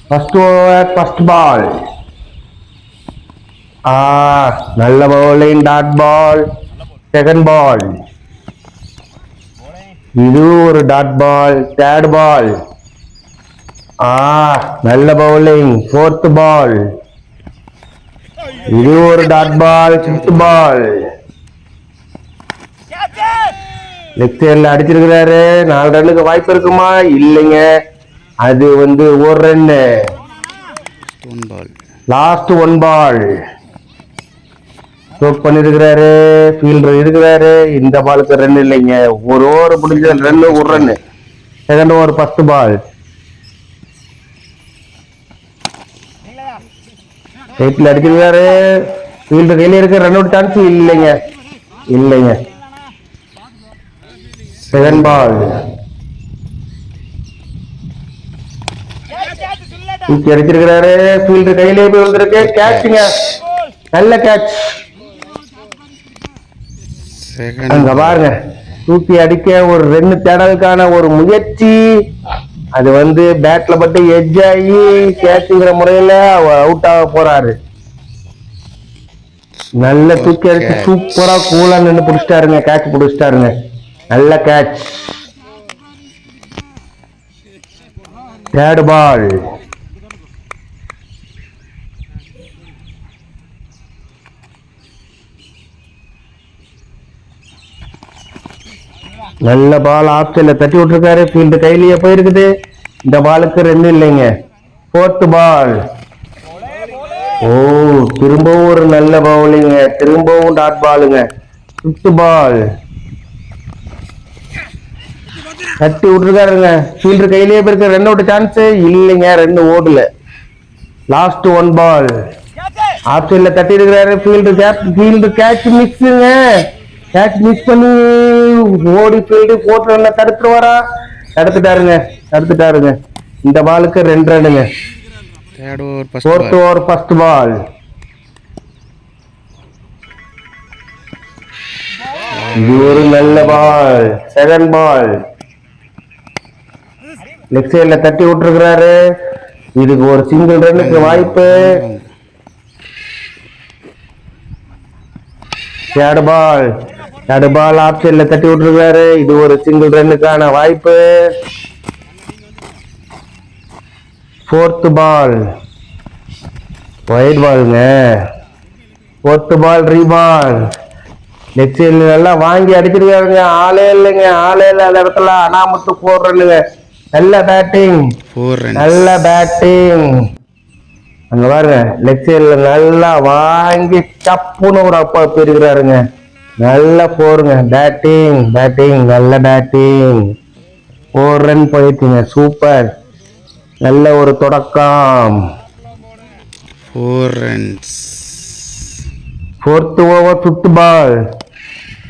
First over first ball. நல்ல bowling, dot ball. Second ball, இது ஒரு டாட் பால். Third ball, நல்ல பவுலிங். ஃபோர்த் பால், இது ஒரு dot ball. Fifth ball, left சைட்ல அடிச்சிருக்கிறாரு. 4 ரன்னுக்கு வாய்ப்பு இருக்குமா? இல்லைங்க, அது ஒரு run. Last one ball stroke பண்ணிருக்கிறாரு. ஃபீல்டர் இருக்கிறாரு. இந்த பாலுக்கு ரன் இல்லைங்க. ஒரு ஓவர் முடிஞ்ச ரன்னு, ஒரு run. Second over first ball. ரைட்ல அடிச்சிருக்காரு. ஃபீல்டர் கையில இருக்க ரன் அவுட் சான்ஸ் இல்லைங்க. இல்லைங்க. செகண்ட் பால் தூக்கி அடிச்சிருக்கிறாரு. ஃபீல்டர் கையிலே போய் வந்திருக்கு. கேட்சுங்க, நல்ல கேட்ச். அங்க பாருங்க, தூக்கி அடிக்க ஒரு ரன் தேடலுக்கான ஒரு முயற்சி. அது பேட்ல பட்டு எட்ஜ் ஆகி கேட்சுங்கிற முறையில அவுட் ஆக போறாரு. நல்ல தூக்கி அடிச்சு சூப்பரா கூலா நின்று பிடிச்சிட்டாருங்க. கேட்ச் பிடிச்சிட்டாருங்க. நல்ல கேட்ச். தேர்ட் பால், நல்ல பால். ஆப்ஷன்ல தட்டி விட்டுருக்காரு. ஃபீல்டு கையிலேயே போயிருக்குது. இந்த பாலுக்கு ரன் இல்லைங்க. ஃபோர்த் பால், திரும்பவும் ஒரு நல்ல பவுலிங்க. திரும்பவும் டாட் பாலுங்க. ஃபிஃப்த் பால், தட்டி விட்டுருக்காருங்க. ஃபீல்டர் கையிலேயே போயிருக்க. ரன் அவுட் சான்ஸ் இல்லைங்க. ரன் ஓடல. லாஸ்ட் ஒன் பால், ஆப்ஷன்ல தட்டி இருக்கிறாரு. ஃபீல்டர் கேட்ச் மிஸ்ஸுங்க. கேட்ச் மிஸ் பண்ணி ஓடி போயிட்டு போட்டு ரன்ல தடுத்துட்டாருங்க. இந்த பாலுக்கு 2 ரன்னுங்க. Fourth over first ball. இது ஒரு நல்ல பால். செகண்ட் பால், லெஃப்ட் சைட்ல தட்டி விட்டுருக்கிறாரு. இதுக்கு ஒரு சிங்கிள் ரன்னுக்கு வாய்ப்பு. தேர்ட் பால் ஆப்ஷன்ல தட்டி விட்டுருக்காரு. இது ஒரு சிங்கிள் ரன்னுக்கான வாய்ப்பு. ஃபோர்த் பால், ஒயிட் பாலுங்க. Fourth ball reball. லெஃப்ட் சைட்ல நல்லா வாங்கி அடிச்சிருக்காருங்க. ஆளே இல்லைங்க. ஆளே இல்ல அந்த இடத்துல. அனாமத்து 4 ரன்னுங்க. நல்ல பேட்டிங். அங்க பாருங்க, லெஃப்ட் சைட்ல நல்லா வாங்கி டப்புன்னு ஒரு அப்பா போயிருக்கிறாருங்க. நல்ல போருங்க. பேட்டிங், நல்ல பேட்டிங். 4 ரன் போயிடுச்சுங்க. சூப்பர். நல்ல ஒரு தொடக்கம். 4 runs. Fourth over fifth ball.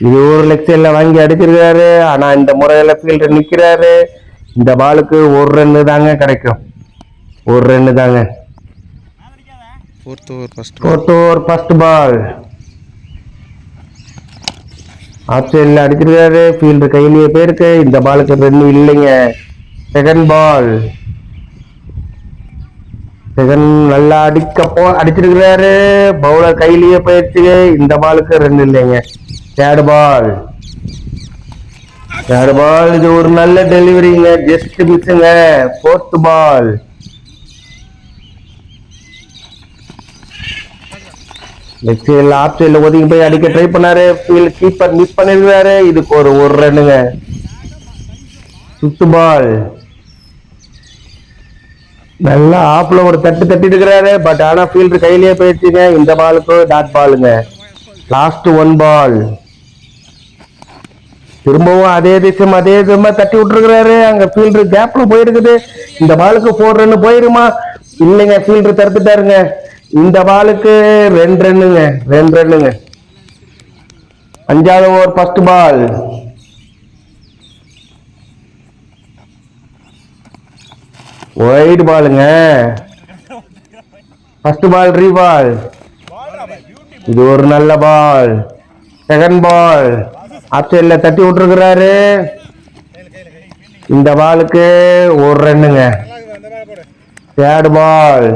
இது ஒரு லெஃப்ட் சைட்ல வாங்கி அடிச்சிருக்காரு. ஆனா இந்த முறையில ஃபீல்டர் நிக்கிறாரு. இந்த பாலுக்கு 1 ரன்னு தாங்க கிடைக்கும். 1 ரன்னு தாங்க. Fourth over first ball. ஆப்ஷன்ல அடிச்சிருக்காரு. ஃபீல்டர் கையிலேயே போயிருக்கு. இந்த பாலுக்கு ரன் இல்லைங்க. Second ball. நல்லா அடிச்சிருக்கிறாரு. பவுலர் கையிலேயே போயிடுச்சு. இந்த பாலுக்கு ரன் இல்லைங்க. Third ball. இது ஒரு நல்ல டெலிவரிங்க. ஜஸ்ட் மிஸ்ஸுங்க. ஃபோர்த் பால். ஆப்ஷன்ல ஒதுங்கி போய் அடிக்க ட்ரை பண்ணாரு. கீப்பர் மிஸ் பண்ணிருக்காரு. இதுக்கு ஒரு ரன்னுங்க. ஃபிஃப்த் பால். நல்லா ஆப்ல ஒரு தட்டி இருக்கிறாரு. பட் ஆனா ஃபீல்டர் கையிலேயே போயிடுச்சுங்க. இந்த பாலுக்கு டாட் பாலுங்க. Last one ball. திரும்பவும் அதே திசமா தட்டி விட்டுருக்கிறாரு. அங்க ஃபீல்டர் கேப்ல போயிருக்குது. இந்த பாலுக்கு 4 ரன் போயிருமா? இல்லைங்க, ஃபீல்டர் தடுத்துட்டாருங்க. இந்த பாலுக்கு 2 ரன்னுங்க. 2 ரன்னுங்க. 5வது ஓவர் ஃபர்ஸ்ட் பால். ஒயிட் பாலுங்க. First ball reball. இது ஒரு நல்ல பால். செகண்ட் பால். ஆப்ஷன்ல தட்டி விட்டுருக்கிறாரு. இந்த பாலுக்கு 1 ரன்னுங்க. தேர்ட் பால்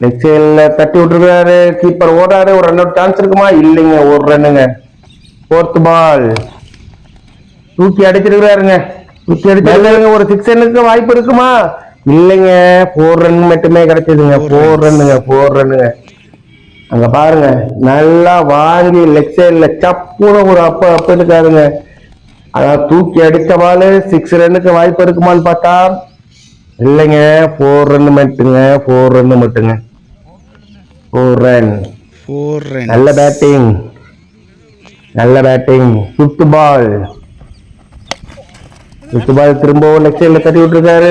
லெக் சைடுல தட்டி விட்டுருக்காரு, கீப்பர் ஓடாரு, ஒரு ரன் அவுட் சான்ஸ் இருக்குமா? இல்லைங்க, ஒரு ரன்னுங்க. ஃபோர்த் பால் தூக்கி அடிச்சிருக்கிறாருங்க, தூக்கி அடிச்சிருக்காருங்க, ஒரு 6 ரன்னுக்கு வாய்ப்பு இருக்குமா? இல்லைங்க, 4 ரன் மட்டுமே கிடைச்சதுங்க. 4 ரன்னுங்க, 4 ரன்னுங்க. அங்க பாருங்க, நல்லா வாங்கி லெக் சைடுல சப்புன்னு ஒரு அப்ப இருக்காருங்க. அதான் தூக்கி அடிச்ச பால் 6 ரன்னுக்கு வாய்ப்பு இருக்குமான்னு பார்த்தா இல்லைங்க, 4 ரன் மட்டுங்க, 4 ரன் மட்டுங்க. 4 ரன். 4 நல்ல runs. பேட்டிங், நல்ல பேட்டிங். ஃபிஃப்த் பால் திரும்பவும் லெக் சைடுல தட்டி விட்டுருக்காரு.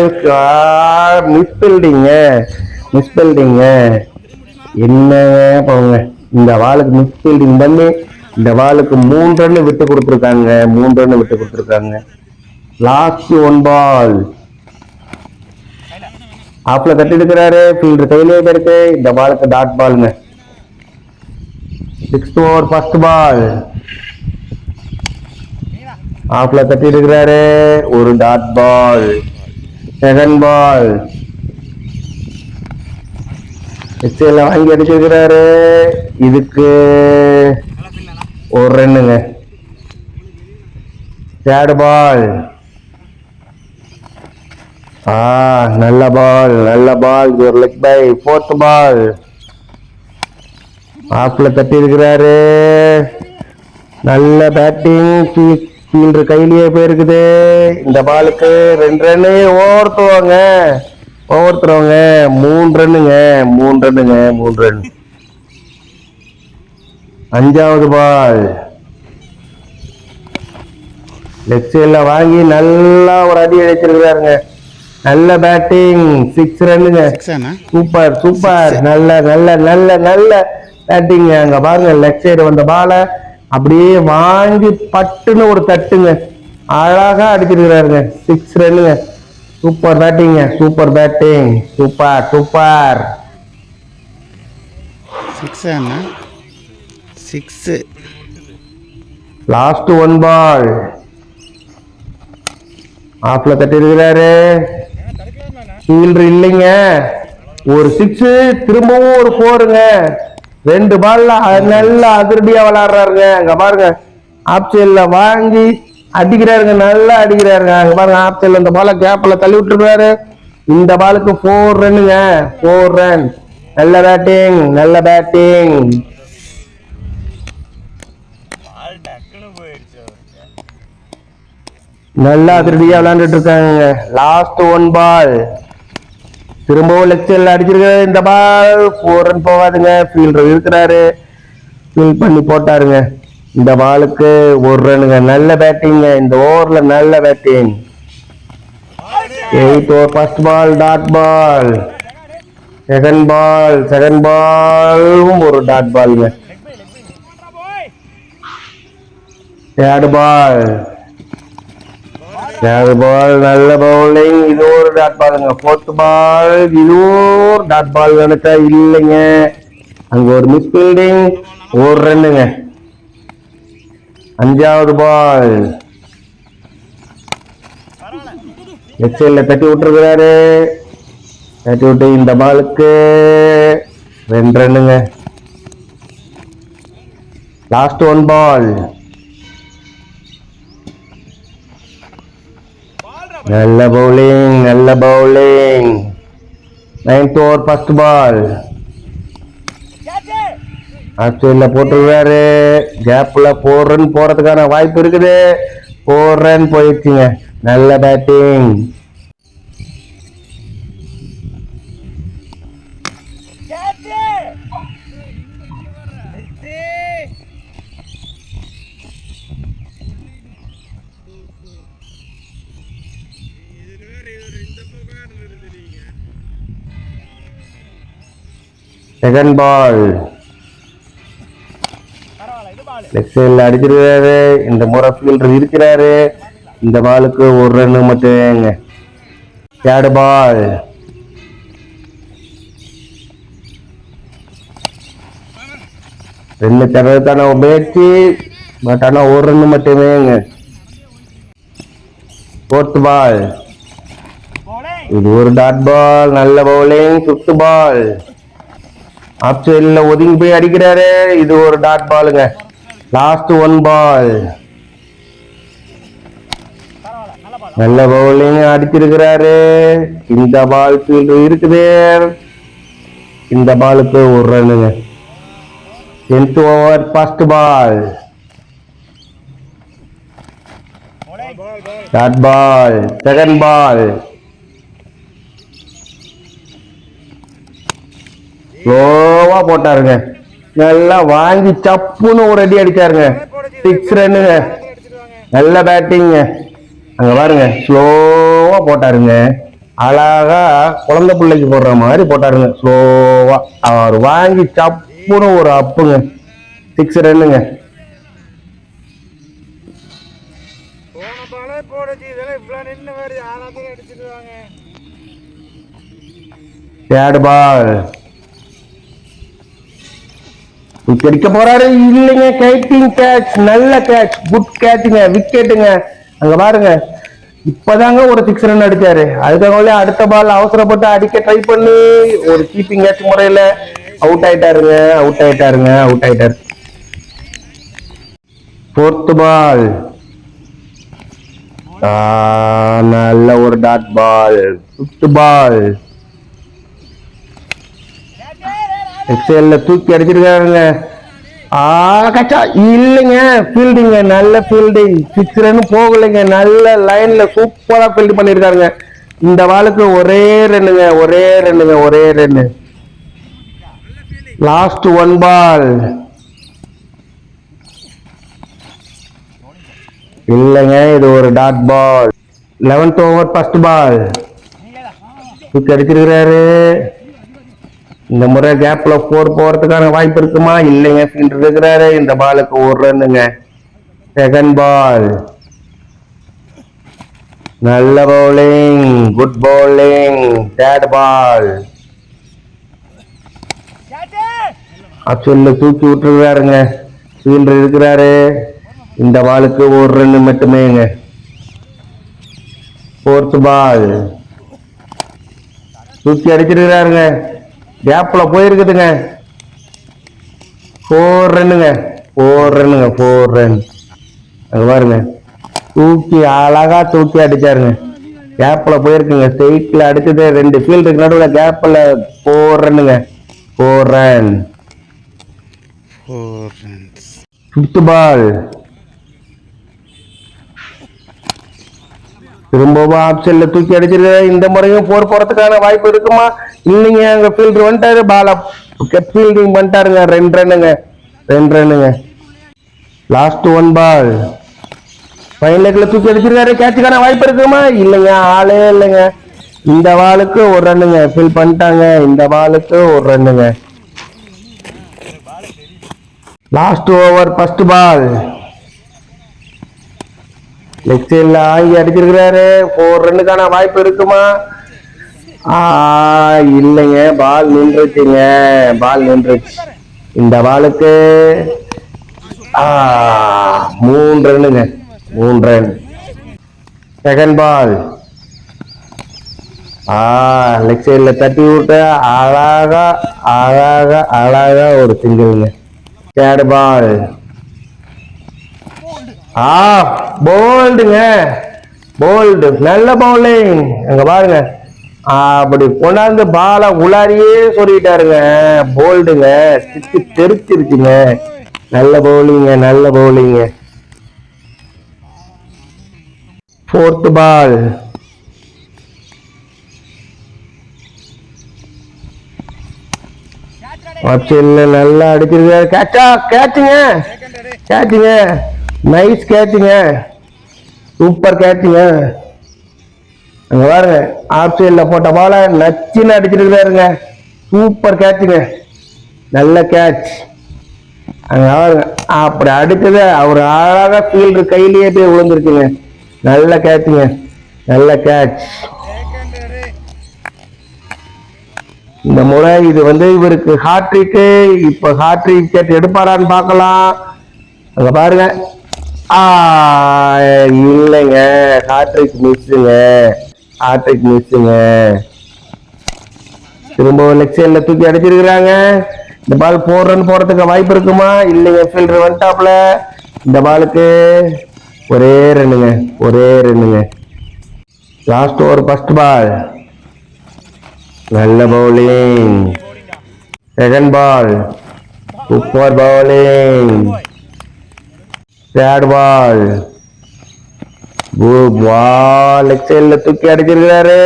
மிஸ் பில்டிங்க, மிஸ் பில்டிங்க. என்னங்க போங்க, இந்த பாலுக்கு மிஸ் ஃபீல்டிங் பண்ணி இந்த பாலுக்கு 3 ரன் விட்டு கொடுத்துருக்காங்க, 3 ரன் விட்டு கொடுத்துருக்காங்க. லாஸ்ட் 1 பால் ஆப்ல தட்டி எடுக்கிறாரு, ஃபீல்டர் கையிலேயே இருக்கு. இந்த பாலுக்கு டாட் பாலுங்க. 6th ஓவர் ஃபர்ஸ்ட் பால் ஆப்ல தட்டி எடுக்கிறாரு, ஒரு டாட் பால். செகண்ட் பால் எக்ஸைல வாங்கி அடிச்சிருக்கிறாரு, இதுக்கு ஒரு ரன்னுங்க. தேர்ட் பால் நல்ல பால், நல்ல பால், ஒரு லெக் பை. ஃபோர்த் பால் ஆப்ல தட்டி இருக்கிறாரு, நல்ல பேட்டிங், ஃபீல்டர் கையிலேயே போயிருக்குது. இந்த பாலுக்கு 2 ரன்னு. ஓவர்த்துவாங்க, 3 ரன்னுங்க, 3 ரன்னுங்க, 3 ரன். 5வது பால் லெக் சைட்ல வாங்கி நல்லா ஒரு அடி அடிச்சிருக்கிறாருங்க. நல்ல பேட்டிங், 6 ரன்னுங்க. சூப்பர் சூப்பர், நல்ல நல்ல நல்ல நல்ல பேட்டிங். அங்க பாருங்க, லெக் சைடு வந்த பால அப்படியே வாங்கி பட்டுன்னு ஒரு தட்டுங்க, அழகா அடிச்சிருக்கிறாருங்க. 6 ரன்னுங்க. சூப்பர் பேட்டிங்க, super batting, super super. 6 last 1 ball ஆப்ல தட்டி இருக்கிறாரு, ஃபீல்டர் இல்லைங்க, ஒரு 6, திரும்பவும் ஒரு 4ங்க. 2 பால்ல நல்ல அதிரடியா விளையாடுறாருங்க. அங்க பாருங்க, ஆப் சைட்ல வாங்கி அடிக்கிறாருங்க, நல்லா அடிக்கிறாருங்க. அங்க பாருங்க, ஆப் சைட்ல இந்த பால கேப்ல தள்ளி விட்டுருக்காரு. இந்த பாலுக்கு 4 ரன்னுங்க, 4 ரன். நல்ல பேட்டிங், நல்ல பேட்டிங். நல்லா அதிரடியா விளையாண்டுட்டு இருக்காங்க. லாஸ்ட் 1 பால் திரும்பவும் லெக் சைட்ல அடிச்சிருக்காரு. இந்த பால் 4 ரன் போகாதுங்க, ஃபீல்டர் இருக்கிறாரு, ஃபீல் பண்ணி போட்டாருங்க. இந்த பாலுக்கு 1 ரன்னுங்க. நல்ல பேட்டிங்க, இந்த ஓவர்ல நல்ல batting. 8th over first ball dot ball. Second பாலும் ஒரு டாட் பாலுங்க. தேர்ட் பால் நல்ல பவுலிங், இது ஒரு டாட் பாலுங்க. ஃபோர்த் பால் இதுவும் ஒரு டாட் பால் நினைச்சா இல்லைங்க, அங்க ஒரு மிஸ் ஃபீல்டிங், 1 ரன்னுங்க. 5வது பால் எக்ஸைல தட்டி விட்டுருக்கிறாரு, தட்டி விட்டு இந்த பாலுக்கு 2 ரன்னுங்க. லாஸ்ட் 1 பால் நல்ல பவுலிங், நல்ல bowling. 9th over first ball Australia போட்டுருக்காரு, கேப்ல 4 ரன் போறதுக்கான வாய்ப்பு இருக்குது. 4 ரன் போயிடுச்சுங்க. நல்ல பேட்டிங். செகண்ட் பால் லெக் சைட்ல அடிச்சிருக்காரு, இந்த முறை ஃபீல்டர் இருக்கிறாரு. இந்த பாலுக்கு 1 ரன்னு மட்டும். தேர்ட் பால் ரெண்டு தடவைக்கான முயற்சி, பட் ஆனா 1 ரன்னு மட்டுமேங்க. ஃபோர்த் பால் இது ஒரு டாட் பால். நல்ல பவுலிங். 5th பால். ஆஃப் சைட்ல ஒதுங்கி போய் அடிக்கிறாரு. இது ஒரு டாட் பாலுங்க. லாஸ்ட் 1 பால். நல்ல பவுலிங் அடிச்சிருக்கிறாரு. இந்த பால் ஃபீல்டு இருக்குது. இந்த பாலுக்கு ஒரு ரன்னுங்க. 10th over. First ball. Dot ball. Second ball. ஸ்லோவா போட்டாருங்க. நல்லா வாங்கி சப்புன்னு ஒரு அடி அடிச்சாருங்க. 6 ரன்னுங்க. நல்ல பேட்டிங்க. அங்க பாருங்க, ஸ்லோவா போட்டாருங்க. அழகா குழந்தை பிள்ளைக்கு போடுற மாதிரி போட்டாருங்க. ஸ்லோவா அவர் வாங்கி சப்புன்னு ஒரு அப்புங்க. 6 ரன்னுங்க. தேர்ட் பால். அடிக்க போறாரு. இல்லைங்க, கைட்டிங் கேட்ச். நல்ல கேட்ச். குட் கேட்சுங்க. விக்கெட்டுங்க. அங்க பாருங்க, இப்பதாங்க ஒரு 6 ரன் அடிச்சாரு. அதுக்காக அடுத்த பால் அவசரப்பட்டு அடிக்க ட்ரை பண்ணி ஒரு கீப்பிங் கேட்ச் முறையில அவுட் ஆயிட்டாருங்க. அவுட் ஆயிட்டாரு. 4th பால். நல்ல ஒரு டாட் பால். 5th பால். எக்ஸல்ல தூக்கி அடிச்சிருக்காருங்க. கச்சா. இல்லைங்க, ஃபீல்டிங்க. நல்ல ஃபீல்டிங். 6 ரன் போகலைங்க. நல்ல லைன்ல சூப்பரா ஃபீல்டு பண்ணிருக்காருங்க. இந்த பாலுக்கு ஒரே ரன்னு. லாஸ்ட் 1 பால். இல்லைங்க, இது ஒரு dot ball. 11th over. First ball. தூக்கி அடிச்சிருக்கிறாரு. இந்த முறை கேப்ல 4 போறதுக்கான வாய்ப்பு இருக்குமா? இல்லைங்க, ஃபீல்டர் இருக்கிறாரு. இந்த பாலுக்கு ஒரு ரன்னுங்க. Second ball. நல்ல bowling. Good bowling. Third ball. ஆக்சுவல்ல தூக்கி விட்டுருக்காருங்க. ஃபீல்டர் இருக்கிறாரு. இந்த பாலுக்கு ஒரு ரன் மட்டுமேங்க. 4th பால். தூக்கி அடிச்சிருக்கிறாருங்க. கேப்ல போயிருக்குதுங்க. 4 ரன்னுங்க. 4 ரன். அங்க பாருங்க, அழகா தூக்கி அடிச்சாருங்க. கேப்ல போயிருக்குங்க. ஸ்ட்ரெயிட்ல அடிச்சது. 2 ஃபீல்டுக்கு நடுவில் கேப்ல 4 ரன்னுங்க. 4 ரன். 5th பால். திரும்பவும் ஆப்ஷன்ல தூக்கி அடிச்சிருக்க. இந்த முறையும் 4 போறதுக்கான வாய்ப்பு இருக்குமா? இல்லைங்க, அங்க ஃபீல்டர் வந்துட்டாரு. பால ஃபீல்டிங் பண்ணிட்டாருங்க. 2 ரன்னுங்க. லாஸ்ட் 1 பால். ஃபைனல் லெக்ல தூக்கி அடிச்சிருக்காரு. கேட்சுக்கான வாய்ப்பு இருக்குமா? இல்லைங்க, ஆளே இல்லைங்க. இந்த பாலுக்கு ஒரு ரன்னுங்க. ஃபீல் பண்ணிட்டாங்க. இந்த பாலுக்கு ஒரு ரன்னுங்க. Last over. First ball. Leg சைட்ல ஆங்கி அடிச்சிருக்கிறாரு. 4 ரன்னுக்கான வாய்ப்பு இருக்குமா? இல்லைங்க, பால் நின்றுச்சுங்க. இந்த பாலுக்கு 3 ரன்னுங்க. 3 ரன். Second ball. லெக் சைட்ல தட்டி விட்டு அழகா ஒரு சிங்கிள்ங்க. Third ball. போல்டு. நல்ல பவுலிங். அங்க பாருங்க, அப்படி கொண்டாந்து பால உளாரியே சொல்லிட்டாருங்க. போல்டுங்க. தெரிச்சிருச்சுங்க. நல்ல பவுலிங்க. 4th பால். நல்லா அடிச்சிருக்காரு. கேட்சுங்க. நைஸ் கேட்சுங்க. சூப்பர் கேட்சுங்க. அங்க பாருங்க, ஆஃப் சைட்ல போட்ட பால நச்சுன்னு அடிச்சிருக்காருங்க. சூப்பர் கேட்சுங்க. நல்ல கேட்ச். அங்க பாருங்க, அப்படி அடிச்சது அவர் அழகா ஃபீல்டர் கையிலேயே போய் விழுந்துருச்சுங்க. நல்ல கேட்சுங்க. நல்ல கேட்ச். இந்த முறை இது இவருக்கு ஹாட்ரிக்கு. இப்ப ஹாட்ரிக் விக்கெட் எடுப்பாரான்னு பார்க்கலாம். அங்க பாருங்க, இல்லைங்க, ஹாட்ரிக் மிஸ்ஸுங்க. ஹார்ட்ரிக் மிஸ்ஸுங்க. திரும்ப லெக் சைட்ல தூக்கி அடிச்சிருக்கிறாங்க. இந்த பால் 4 ரன் போறதுக்கு வாய்ப்பு இருக்குமா? இல்லைங்க, ஃபீல்டர் வந்துட்டாப்ல. இந்த பாலுக்கு ஒரே ரன்னுங்க. Last over first ball. நல்ல bowling. Second ball super bowling. Third ball good ball. Leg சைட்ல தூக்கி அடிச்சிருக்கிறாரு.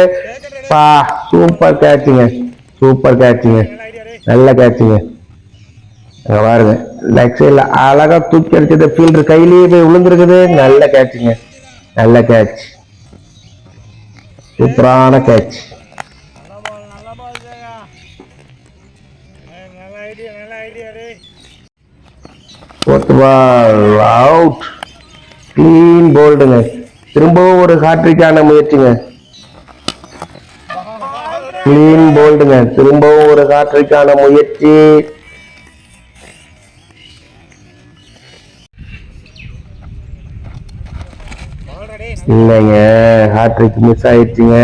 சூப்பர் கேட்சுங்க. நல்ல கேட்சுங்க. அங்க பாருங்க, லெக் சைட்ல அழகா தூக்கி அடிச்சது ஃபீல்டர் கையிலேயே போய் விழுந்துருக்குது. நல்ல கேட்ச். சூப்பரான catch. Fourth ball out. Clean போல்டுங்க. திரும்பவும் ஒரு ஹாட்ரிக்கான முயற்சிங்க. கிளீன் போல்டுங்க. திரும்பவும் ஒரு ஹாட்ரிக்கான முயற்சி. இல்லைங்க, ஹாட்ரிக் மிஸ் ஆயிடுச்சுங்க.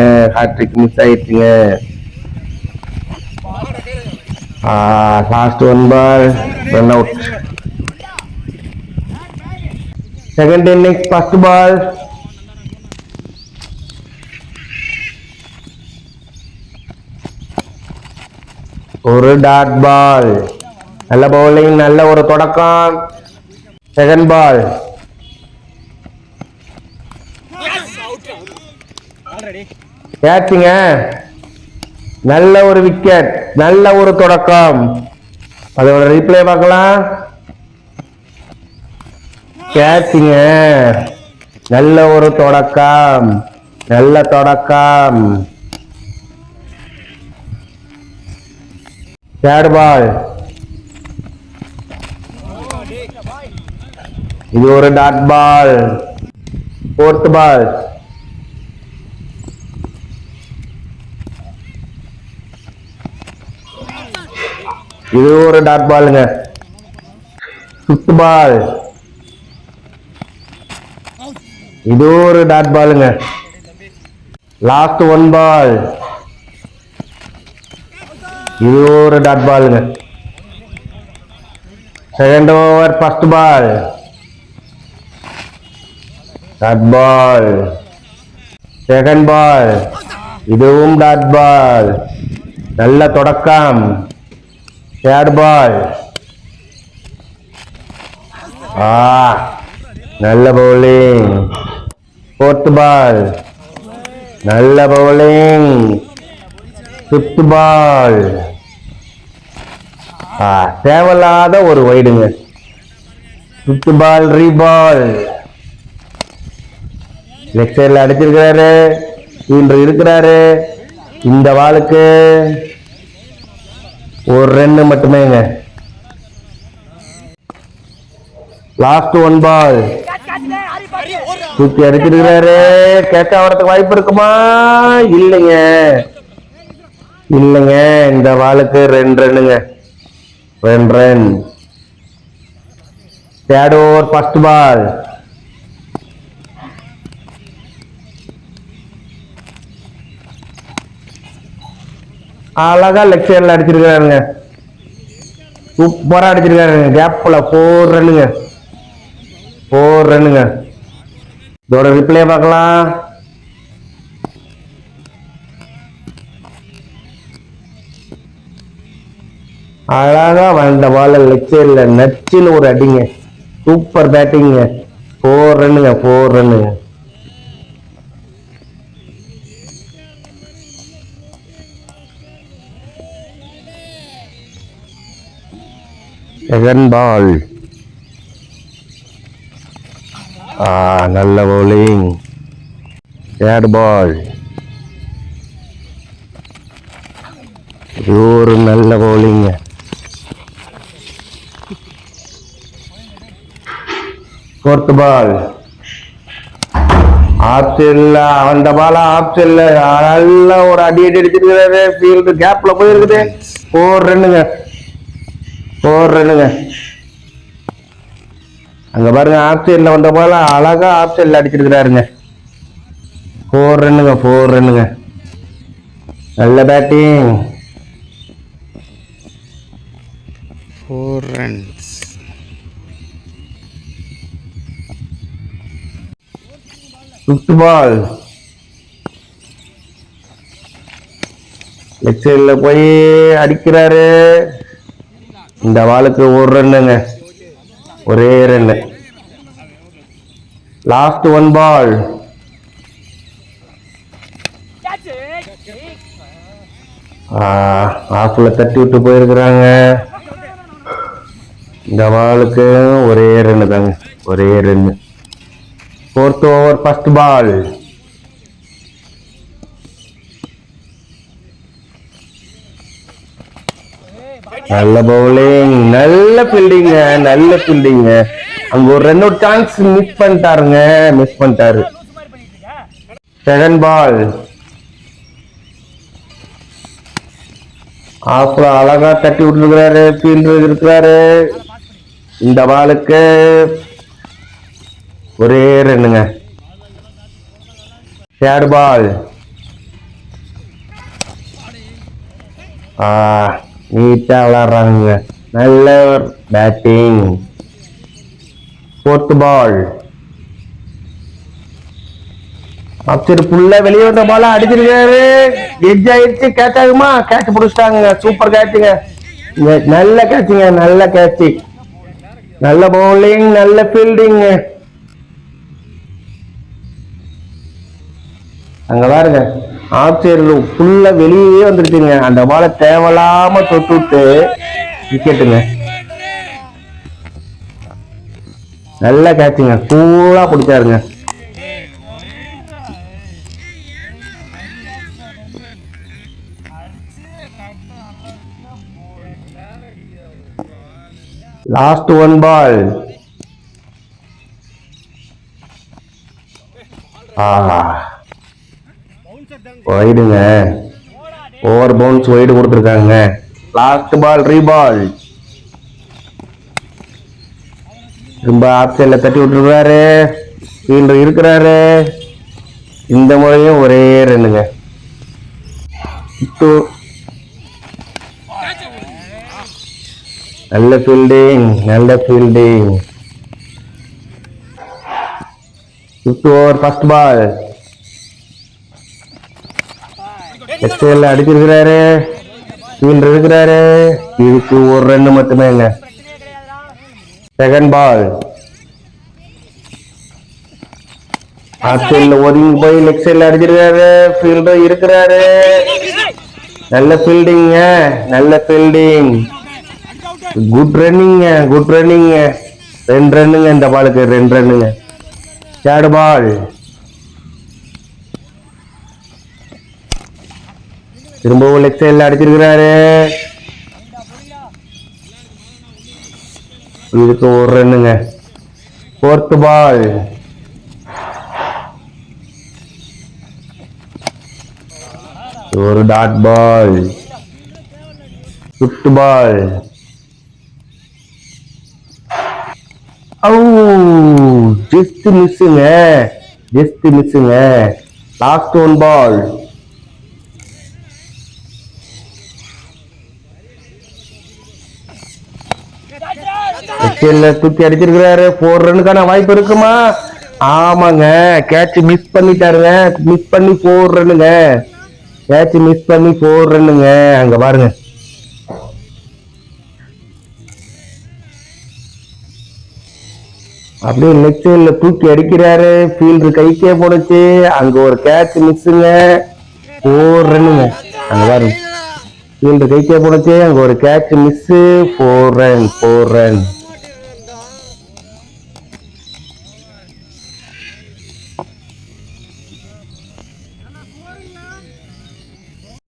Last one ball run out. Second innings first ball. ஒரு டாட் பால். நல்ல பவுலிங், நல்ல ஒரு தொடக்கம். Second ball. கேட்சுங்க. நல்ல ஒரு விக்கெட், நல்ல ஒரு தொடக்கம். அதோட ரீப்ளே பார்க்கலாம். கேட்சுங்க. நல்ல ஒரு தொடக்கம். Third ball. இது ஒரு டாட் பால். Fourth ball. இது ஒரு டாட் பாலுங்க. Fifth ball. இது ஒரு டாட் பாலுங்க. Last one ball. இது ஒரு டாட் பாலுங்க. Second over first ball. Dot ball. Second ball. இதுவும் டாட் பால். நல்ல தொடக்கம். Third ball. நல்ல பவுலிங். ஃபோர்த் பால். நல்ல பவுலிங். ஃபிஃப்த் பால். தேவையில்லாத ஒரு வைடுங்க. ஃபிஃப்த் பால் ரீபால். லெக் சைட்ல அடிச்சிருக்கிறாரு. ஃபீல்டர் இருக்கிறாரு. இந்த பாலுக்கு ஒரு ரன் மட்டுமேங்க. Last one ball. தூக்கி அடிச்சிருக்கிறாரு. கேட்ச் ஆகிறதுக்கு வாய்ப்பு இருக்குமா? இல்லைங்க. இந்த பாலுக்கு 2 ரன்னுங்க. 2 run. Third over first ball. அழகா லெக் சைட்ல அடிச்சிருக்காருங்க. சூப்பரா அடிச்சிருக்காருங்க. கேப்ல 4 ரன்னுங்க. இதோட ரிப்ளே பார்க்கலாம். அழகா வந்த பால லெக் சைட்ல நச்சுன்னு ஒரு அடிங்க. சூப்பர் பேட்டிங்க. 4 ரன்னுங்க. Second ball. நல்ல பவுலிங். Third ball. இது ஒரு நல்ல பவுலிங். ஃபோர்த் பால். ஆப்ஷன்ல அந்த பால ஆப்ஷன்ல நல்ல ஒரு அடி அடிச்சிருக்கிறாரு. ஃபீல்டு கேப்ல போயிருக்குது. 4 ரன்னுங்க. அங்க பாருங்க, ஆப்ஷன்ல வந்த பால அழகா ஆப்ஷன்ல அடிச்சிருக்கிறாருங்க. 4 ரன்னுங்க 4 ரன்னுங்க. நல்ல batting. 4 runs. Fifth ball. Leg சைடுல போய் அடிக்கிறாரு. இந்த பாலுக்கு 1 ரன்னுங்க. ஒரே ரன்னு. லாஸ்ட் 1 பால். ஆஃப்ல தட்டி விட்டு போயிருக்கிறாங்க. இந்த பாலுக்கு ஒரே ரன்னு தாங்க. ஒரே run. 4th over first ball. நல்ல பவுலிங். நல்ல ஃபீல்டிங்க. நல்ல ஃபீல்டிங்க. அங்க ஒரு ரன் அவுட் சான்ஸ் மிஸ் பண்ணிட்டாரு. Second ball. ஆஃப்ல அழகா தட்டி விட்டுருக்கிறாரு. ஃபீல்டர் இருக்கிறாரு. இந்த பாலுக்கு ஒரே ரன்னுங்க. தேர்ட் பால். நீட்டா விளையாடுறாங்க. நல்ல பேட்டிங். 4th பால். சரி புள்ள வெளியே வந்த பால அடிச்சிருக்காரு. எட்ஜ் ஆயிடுச்சு. கேட்ச் ஆகுமா? கேட்ச் பிடிச்சிட்டாங்க. சூப்பர் கேட்சுங்க. நல்ல கேட்சுங்க. நல்ல கேட்ச். நல்ல பவுலிங். நல்ல ஃபீல்டிங். அங்க பாருங்க, ஆஃப் சைடு ஃபுல்ல வெளியே வந்துருச்சுங்க. அந்த பாலை தேவையில்லாம தொட்டு விட்டு விக்கெட்டுங்க. நல்ல கேட்சுங்க. கூலா பிடிச்சாருங்க. லாஸ்ட் 1 பால். வைடுங்க. ஓவர் பவுன்ஸ் வைடு கொடுத்துருக்காங்க. Last ball ரீபால். ரொம்ப ஆப்ஷன்ல தட்டி விட்டுருக்காரு. ஃபீல்டர் இருக்கிறாரு. இந்த முறையும் ஒரே ரன்னுங்க. நல்ல ஃபீல்டிங். நல்ல fielding. 5th over first ball. Extra அடிச்சிருக்கிறாரு. ஃபீல்டர் இருக்கிறாரு. இதுக்கு 1 ரன் மட்டுமேங்க. Second ball. ஆப்ஷன்ல ஒதுங்கி போய் லெக் சைட்ல அடிச்சிருக்காரு. ஃபீல்டர் இருக்கிறாரு. நல்ல ஃபீல்டிங்க. நல்ல ஃபீல்டிங். குட் ரன்னிங்க. குட் ரன்னிங்க. 2 ரன்னுங்க. இந்த பாலுக்கு 2 ரன்னுங்க. தேர்ட் பால். திரும்பவும் லெக் சைட்ல அடிச்சிருக்கிறாரு. இதுக்கு 1 ரன்னுங்க. 4th பால். ஒரு டாட் பால். 5th பால். ஜஸ்ட் மிஸ்ஸுங்க. ஜஸ்ட் மிஸ்ஸுங்க. லாஸ்ட் 1 பால். தூக்கி அடிச்சிருக்கிறாரு. 4 ரன்னுக்கான வாய்ப்பு இருக்குமா? ஆமாங்க. Catch miss பண்ணிட்டாருங்க. மிஸ் பண்ணி 4 ரன்னுங்க. கேட்ச் மிஸ் பண்ணி 4 ரன்னுங்க. அங்க பாருங்க. அப்படியே லெக் சைடுல தூக்கி அடிக்கிறாரு. ஃபீல்டர் கைக்கே போடுச்சு. அங்க ஒரு கேட்ச் மிஸ்ஸுங்க. 4 ரன்னுங்க. அங்க பாருங்க. ஃபீல்டர் கைக்கே போடுச்சு. அங்க ஒரு catch miss. 4 run. 4 run.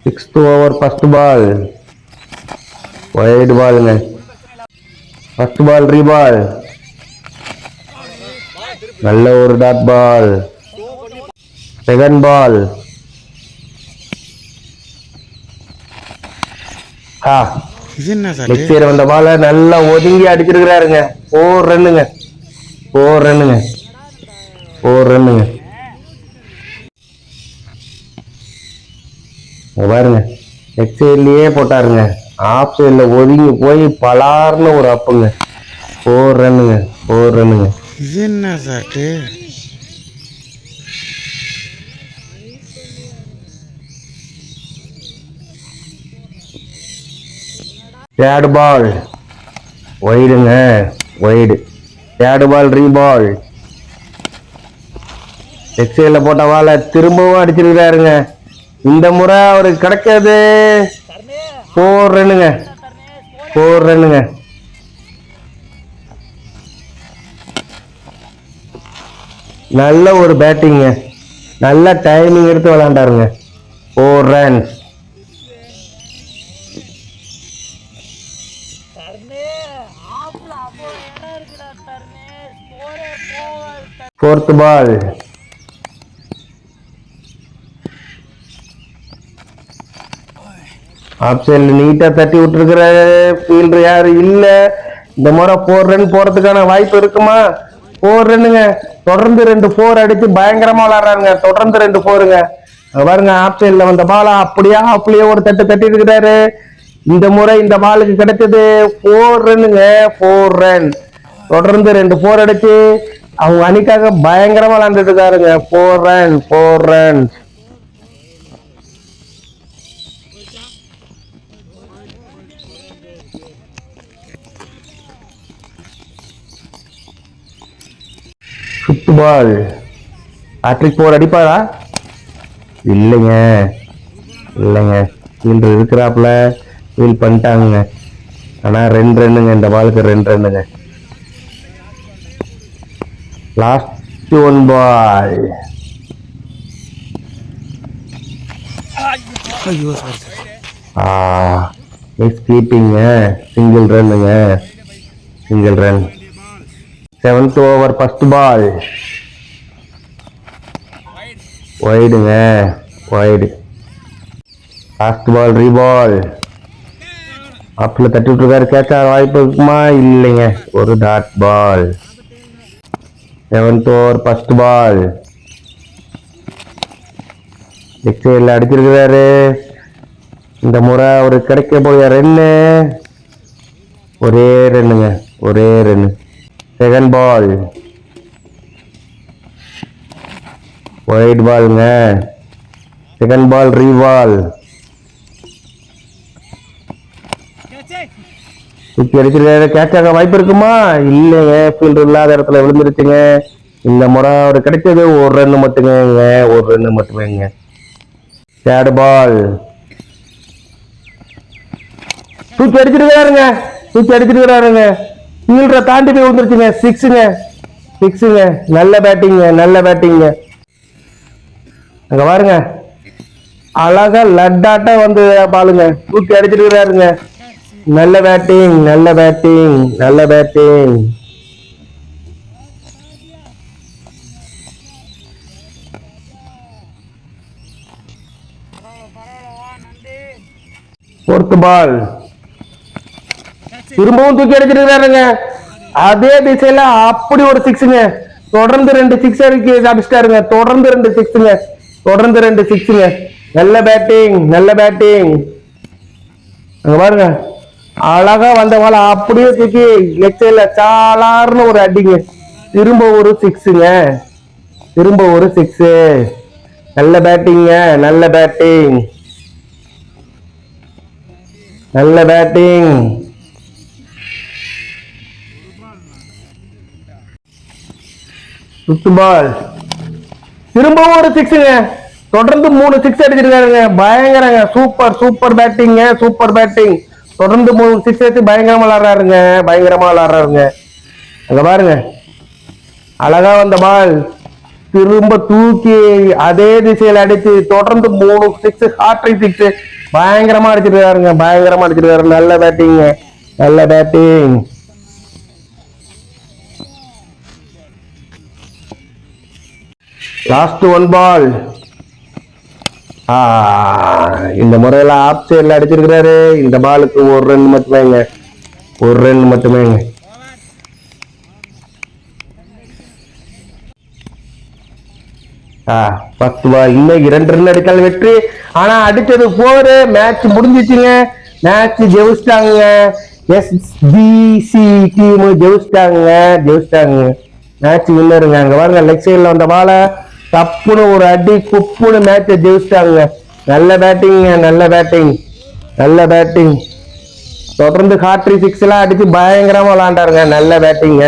Sixth over first ball. Wide பாலுங்க. First ball reball. நல்ல ஒரு டாட் பால். Second ball. இது என்ன சார்? லெக் சைடு வந்த பால நல்லா ஒதுங்கி அடிச்சிருக்கிறாருங்க. 4 ரன்னுங்க. 4 ரன்னுங்க. 4 ரன்னுங்க. இங்க பாருங்க, லெக் சைட்லயே போட்டாருங்க. ஆஃப் சைட்ல ஒதுங்கி போய் பலார்னு ஒரு அப்புங்க. 4 ரன்னுங்க, 4 ரன்னுங்க. இது என்ன சாட்டு? தேர்ட் பால் ஒய்டுங்க, wide. Third ball reball. Leg சைட்ல போட்ட வாழை திரும்பவும் அடிச்சிருக்காருங்க. இந்த முறை அவருக்கு கிடைக்காது. 4 ரன்னுங்க, 4 ரன்னுங்க. நல்ல ஒரு பேட்டிங்க, நல்ல டைமிங் எடுத்து விளையாண்டாருங்க. 4 ரன்ஸ். Fourth ball. ஆஃப் சைட்ல நீட்டா தட்டி விட்டுருக்கிறாரு. ஃபீல்டர் யாரும் இல்ல. இந்த முறை 4 ரன் போறதுக்கான வாய்ப்பு இருக்குமா? 4 ரன்னுங்க. தொடர்ந்து 2 4 அடிச்சு பயங்கரமா விளையாடுறாங்க. தொடர்ந்து 2 4ங்க. பாருங்க, ஆஃப் சைட்ல வந்த பாலா அப்படியே ஆஃப்லயே ஒரு தட்டு தட்டி இருக்கிறாரு. இந்த முறை இந்த பாலுக்கு கிடைச்சது 4 ரன்னுங்க, 4 ரன். தொடர்ந்து 2 4 அடிச்சு அவங்க அணிக்காக பயங்கரமா விளையாண்டுட்டு இருக்காருங்க. 4 run, 4 run. Fifth ball. Hat trick 4 அடிப்பாரா? இல்லைங்க, இல்லைங்க. ஃபீல்டர் இருக்கிறாப்புல, ஃபீல் பண்ணிட்டாங்க. ஆனா 2 ரன்னுங்க, இந்த பாலுக்கு 2 ரன்னுங்க. Last 1 ball. ஐயோ சார். மிஸ் கீப்பிங்க. சிங்கிள் ரன்னுங்க, single run. 7th over first ball. ஒய்டுங்க, ஒய்டு. Last ball reball. ஆப்ல தட்டி விட்டுருக்காரு. கேட்ச வாய்ப்பு இருக்குமா? இல்லைங்க, ஒரு dot ball. 7th over first ball. Leg சைட்ல அடிச்சிருக்கிறாரு. இந்த முறை அவரு கிடைக்க போய ரன்னு ஒரே ரன்னுங்க, ஒரே ரன்னு. Second ball. ஒயிட் பாலுங்க. Second ball reball. தூக்கி அடிச்சிருக்காரு. கேட்சாக வாய்ப்பு இருக்குமா? இல்லைங்க, ஃபீல்டர் இல்லாத இடத்துல விழுந்துருச்சுங்க. இந்த முறை அவரு கிடைச்சது 1 ரன் மட்டுங்க, 1 ரன் மட்டுமேங்க. Third ball. தூக்கி அடிச்சிருக்காருங்க, தூக்கி அடிச்சிருக்காருங்க. ஃபீல்டரை தாண்டி போய் விழுந்துருச்சுங்க. 6ங்க, 6ங்க. நல்ல பேட்டிங்க, நல்ல பேட்டிங்க. அங்க பாருங்க, அழகா லட்டாட்டா வந்து பாலுங்க தூக்கி அடிச்சிருக்கிறாருங்க. நல்ல பேட்டிங், நல்ல பேட்டிங், நல்ல பேட்டிங். ஃபோர்த் பால். திரும்பவும் தூக்கி அடிச்சிருக்காருங்க. அதே திசையில அப்படி ஒரு 6ங்க. தொடர்ந்து 2 6 அடிச்சிட்டாருங்க. தொடர்ந்து 2 6ங்க, தொடர்ந்து 2 6ங்க. நல்ல பேட்டிங், நல்ல பேட்டிங். அங்க பாருங்க, அழகா வந்த பால அப்படியே தூக்கி லெக் சைட்ல சாலார்னு ஒரு அடிங்க. திரும்ப ஒரு 6ங்க, திரும்ப ஒரு 6. நல்ல பேட்டிங்க, நல்ல பேட்டிங், நல்ல பேட்டிங். ஃபிஃப்த் பால். திரும்பவும் ஒரு 6ங்க. தொடர்ந்து 3 6 அடிச்சிருக்காருங்க. பயங்கரங்க. சூப்பர், சூப்பர் பேட்டிங்க, சூப்பர் பேட்டிங். தொடர்ந்து 3 6 அடிச்சு பயங்கரமா விளையாடுறாருங்க, பயங்கரமா விளையாடுறாருங்க. அங்க பாருங்க, அழகா வந்த பால் திரும்ப தூக்கி அதே திசையில அடிச்சு தொடர்ந்து 3 6 ஹாட்ரிக் 6 பயங்கரமா அடிச்சிருக்காருங்க, பயங்கரமா அடிச்சிருக்காரு. நல்ல பேட்டிங்க, நல்ல பேட்டிங். லாஸ்ட் 1 பால். இந்த முறையில ஆப் சைட்ல அடிச்சிருக்கிறாரு. இந்த பாலுக்கு 1 ரன் மட்டுமேங்க, 1 ரன் மட்டுமேங்க. 10 பால், இன்னைக்கு 2 ரன் அடித்தால் வெற்றி. ஆனா அடிச்சது 4, மேட்ச் முடிஞ்சிச்சுங்க. மேட்ச் ஜெயிச்சிட்டாங்க. SBC டீம் ஜெயிச்சிட்டாங்க. மேட்ச் வின்னருங்க. அங்க பாருங்க லெக் சைட்ல வந்த பால தப்புன்னு ஒரு அடி குப்புன்னு மேட்சை ஜெயிச்சிட்டாங்க. நல்ல பேட்டிங். தொடர்ந்து ஹாட்ரி 6 எல்லாம் அடிச்சு பயங்கரமா விளையாண்டாருங்க. நல்ல பேட்டிங்.